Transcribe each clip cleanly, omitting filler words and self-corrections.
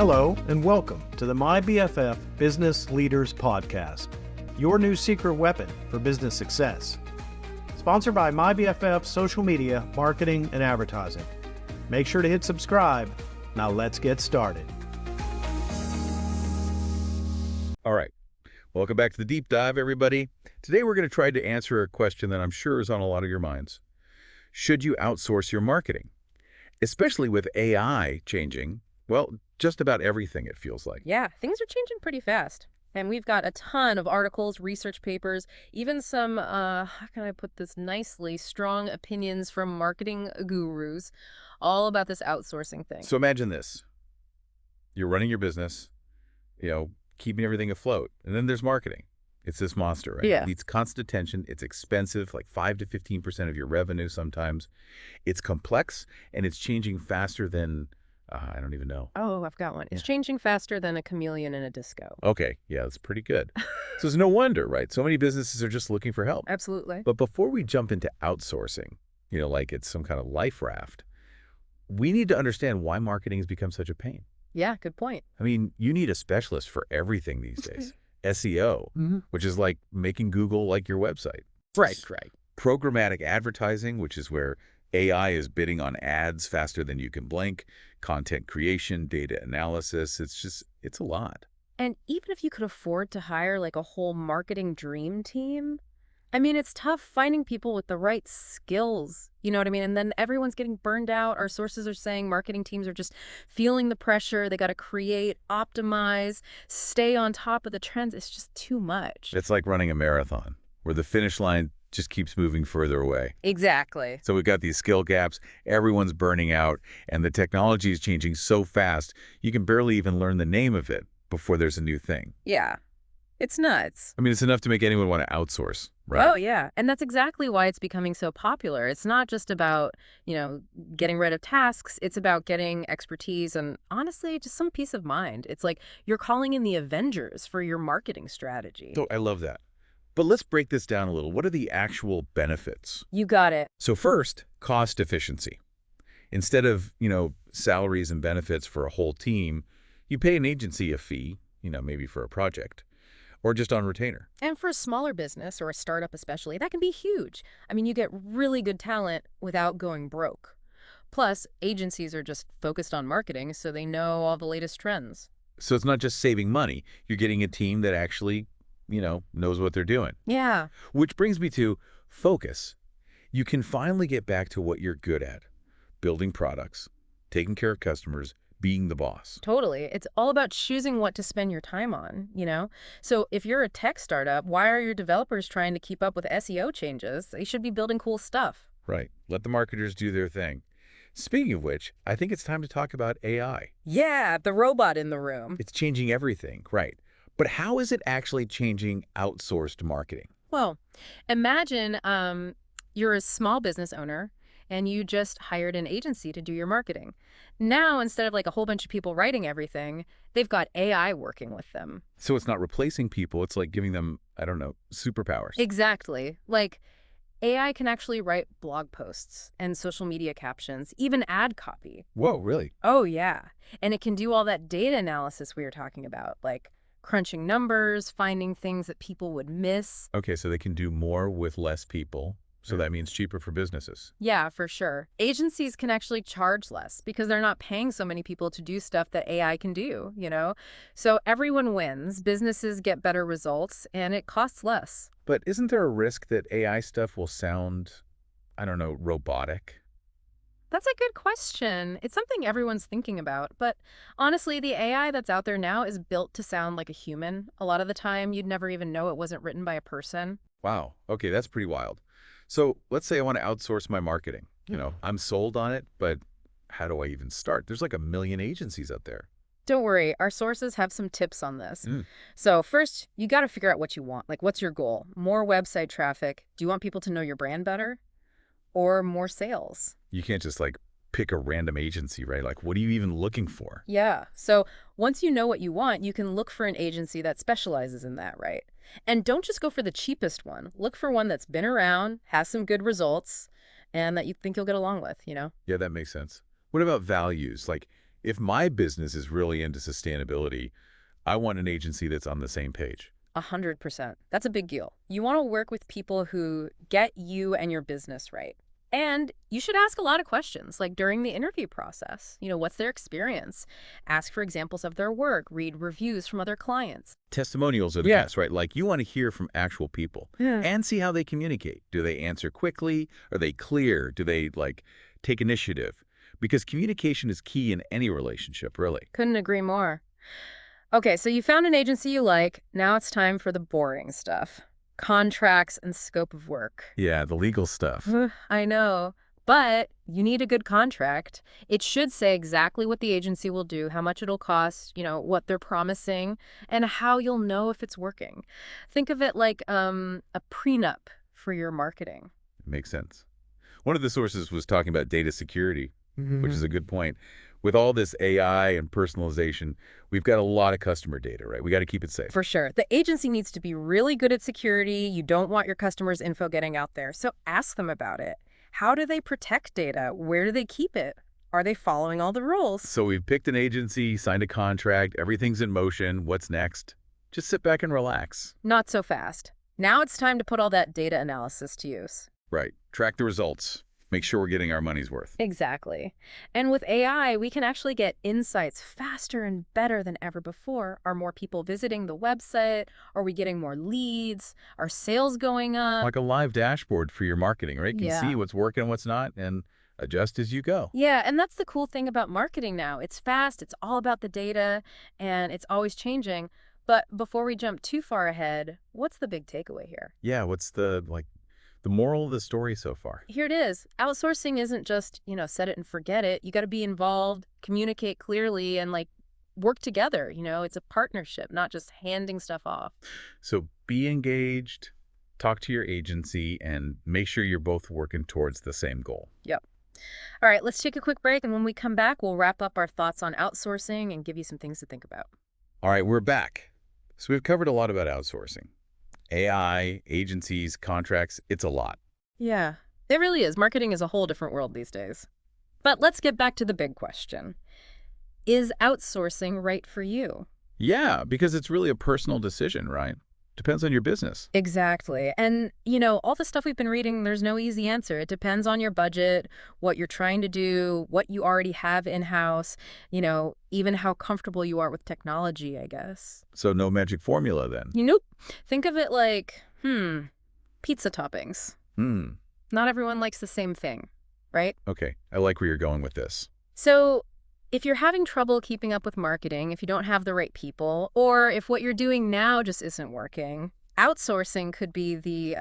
Hello, and welcome to the My BFF Business Leaders Podcast, your new secret weapon for business success. Sponsored by My BFF Social Media, Marketing, and Advertising. Make sure to hit subscribe. Now let's get started. All right. Welcome back to the deep dive, everybody. Today we're going to try to answer a question that I'm sure is on a lot of your minds. Should you outsource your marketing? Especially with AI changing, well, just about everything, it feels like. Yeah, things are changing pretty fast. And we've got a ton of articles, research papers, even some, how can I put this nicely, strong opinions from marketing gurus, all about this outsourcing thing. So imagine this. You're running your business, keeping everything afloat. And then there's marketing. It's this monster, right? Yeah. It needs constant attention. It's expensive, like 5 to 15% of your revenue sometimes. It's complex, and it's changing faster than, I don't even know. Oh, I've got one. It's changing faster than a chameleon in a disco. Okay, yeah, that's pretty good. So it's no wonder, right? So many businesses are just looking for help. Absolutely. But before we jump into outsourcing, like it's some kind of life raft, we need to understand why marketing has become such a pain. Yeah, good point. I mean, you need a specialist for everything these days. SEO, which is like making Google like your website. Right. Programmatic advertising, which is where AI is bidding on ads faster than you can blink. Content creation, data analysis. It's a lot. And even if you could afford to hire like a whole marketing dream team, I mean, it's tough finding people with the right skills. You know what I mean? And then everyone's getting burned out. Our sources are saying marketing teams are just feeling the pressure. They got to create, optimize, stay on top of the trends. It's just too much. It's like running a marathon where the finish line just keeps moving further away. Exactly. So we've got these skill gaps, everyone's burning out, and the technology is changing so fast, you can barely even learn the name of it before there's a new thing. Yeah. It's nuts. I mean, it's enough to make anyone want to outsource, right? Oh, yeah. And that's exactly why it's becoming so popular. It's not just about, getting rid of tasks. It's about getting expertise and, honestly, just some peace of mind. It's like you're calling in the Avengers for your marketing strategy. So I love that. But let's break this down a little. What are the actual benefits? You got it. So first, cost efficiency. Instead of, salaries and benefits for a whole team, you pay an agency a fee, maybe for a project, or just on retainer. And for a smaller business or a startup especially, that can be huge. I mean, you get really good talent without going broke. Plus, agencies are just focused on marketing, so they know all the latest trends. So it's not just saving money. You're getting a team that actually knows what they're doing. Yeah. Which brings me to focus. You can finally get back to what you're good at. Building products, taking care of customers, being the boss. Totally. It's all about choosing what to spend your time on, So if you're a tech startup, why are your developers trying to keep up with SEO changes? They should be building cool stuff. Right. Let the marketers do their thing. Speaking of which, I think it's time to talk about AI. Yeah, the robot in the room. It's changing everything, right? But how is it actually changing outsourced marketing? Well, imagine you're a small business owner and you just hired an agency to do your marketing. Now, instead of like a whole bunch of people writing everything, they've got AI working with them. So it's not replacing people. It's like giving them, superpowers. Exactly. Like AI can actually write blog posts and social media captions, even ad copy. Whoa, really? Oh, yeah. And it can do all that data analysis we were talking about, like crunching numbers, finding things that people would miss. Okay, so they can do more with less people. So that means cheaper for businesses. Yeah, for sure. Agencies can actually charge less because they're not paying so many people to do stuff that AI can do, So everyone wins, businesses get better results, and it costs less. But isn't there a risk that AI stuff will sound, robotic? That's a good question. It's something everyone's thinking about. But honestly, the AI that's out there now is built to sound like a human. A lot of the time, you'd never even know it wasn't written by a person. Wow. Okay, that's pretty wild. So let's say I want to outsource my marketing. I'm sold on it, but how do I even start? There's like a million agencies out there. Don't worry, our sources have some tips on this. So first, you got to figure out what you want. Like, what's your goal? More website traffic? Do you want people to know your brand better? Or more sales? You can't just pick a random agency, right? Like, what are you even looking for? Yeah. So once you know what you want, you can look for an agency that specializes in that, right? And don't just go for the cheapest one. Look for one that's been around, has some good results, and that you think you'll get along with, Yeah, that makes sense. What about values? Like, If my business is really into sustainability, I want an agency that's on the same page. 100%. That's a big deal. You want to work with people who get you and your business right. And you should ask a lot of questions, like during the interview process. What's their experience? Ask for examples of their work, read reviews from other clients. Testimonials are the best, right? Like you want to hear from actual people Yeah. and see how they communicate. Do they answer quickly? Are they clear? Do they take initiative? Because communication is key in any relationship, really. Couldn't agree more. Okay, so you found an agency you like. Now it's time for the boring stuff. Contracts and scope of work. Yeah, the legal stuff. I know, but you need a good contract. It should say exactly what the agency will do, how much it'll cost, what they're promising, and how you'll know if it's working. Think of it like a prenup for your marketing. Makes sense. One of the sources was talking about data security, which is a good point. With all this AI and personalization, we've got a lot of customer data, right? We got to keep it safe. For sure. The agency needs to be really good at security. You don't want your customers' info getting out there. So ask them about it. How do they protect data? Where do they keep it? Are they following all the rules? So we've picked an agency, signed a contract, everything's in motion. What's next? Just sit back and relax. Not so fast. Now it's time to put all that data analysis to use. Right. Track the results. Make sure we're getting our money's worth. Exactly. And with AI, we can actually get insights faster and better than ever before. Are more people visiting the website? Are we getting more leads? Are sales going up? Like a live dashboard for your marketing, right? You can Yeah. see what's working and what's not and adjust as you go. Yeah, and that's the cool thing about marketing now. It's fast, it's all about the data, and it's always changing. But before we jump too far ahead, what's the big takeaway here? Yeah, what's the moral of the story so far? Here it is. Outsourcing isn't just, set it and forget it. You got to be involved, communicate clearly, and work together. It's a partnership, not just handing stuff off. So be engaged, talk to your agency, and make sure you're both working towards the same goal. Yep. All right, let's take a quick break. And when we come back, we'll wrap up our thoughts on outsourcing and give you some things to think about. All right, we're back. So we've covered a lot about outsourcing. AI, agencies, contracts, it's a lot. Yeah, it really is. Marketing is a whole different world these days. But let's get back to the big question. Is outsourcing right for you? Yeah, because it's really a personal decision, right? Depends on your business. Exactly. And, all the stuff we've been reading, there's no easy answer. It depends on your budget, what you're trying to do, what you already have in-house, even how comfortable you are with technology, I guess. So no magic formula then? Nope. Think of it like, pizza toppings. Not everyone likes the same thing, right? Okay, I like where you're going with this. So if you're having trouble keeping up with marketing, if you don't have the right people, or if what you're doing now just isn't working, outsourcing could be the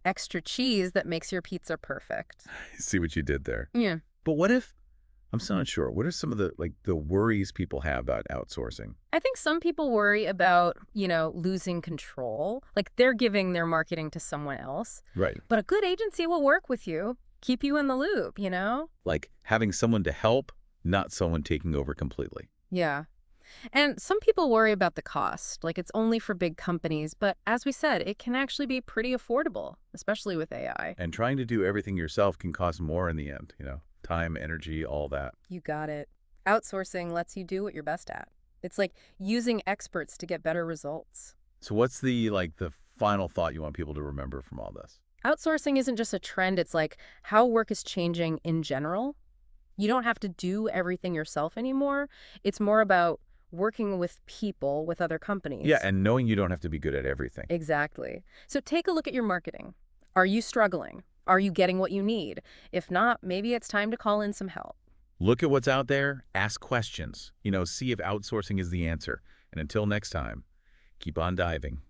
extra cheese that makes your pizza perfect. See what you did there. Yeah. But what if, I'm still not sure, what are some of the worries people have about outsourcing? I think some people worry about, losing control. Like they're giving their marketing to someone else. Right. But a good agency will work with you, keep you in the loop, Like having someone to help, not someone taking over completely. Yeah. And some people worry about the cost, like it's only for big companies. But as we said, it can actually be pretty affordable, especially with AI. And trying to do everything yourself can cost more in the end, time, energy, all that. You got it. Outsourcing lets you do what you're best at. It's like using experts to get better results. So what's the final thought you want people to remember from all this? Outsourcing isn't just a trend. It's like how work is changing in general. You don't have to do everything yourself anymore. It's more about working with people, with other companies. Yeah, and knowing you don't have to be good at everything. Exactly. So take a look at your marketing. Are you struggling? Are you getting what you need? If not, maybe it's time to call in some help. Look at what's out there, ask questions, see if outsourcing is the answer. And until next time, keep on diving.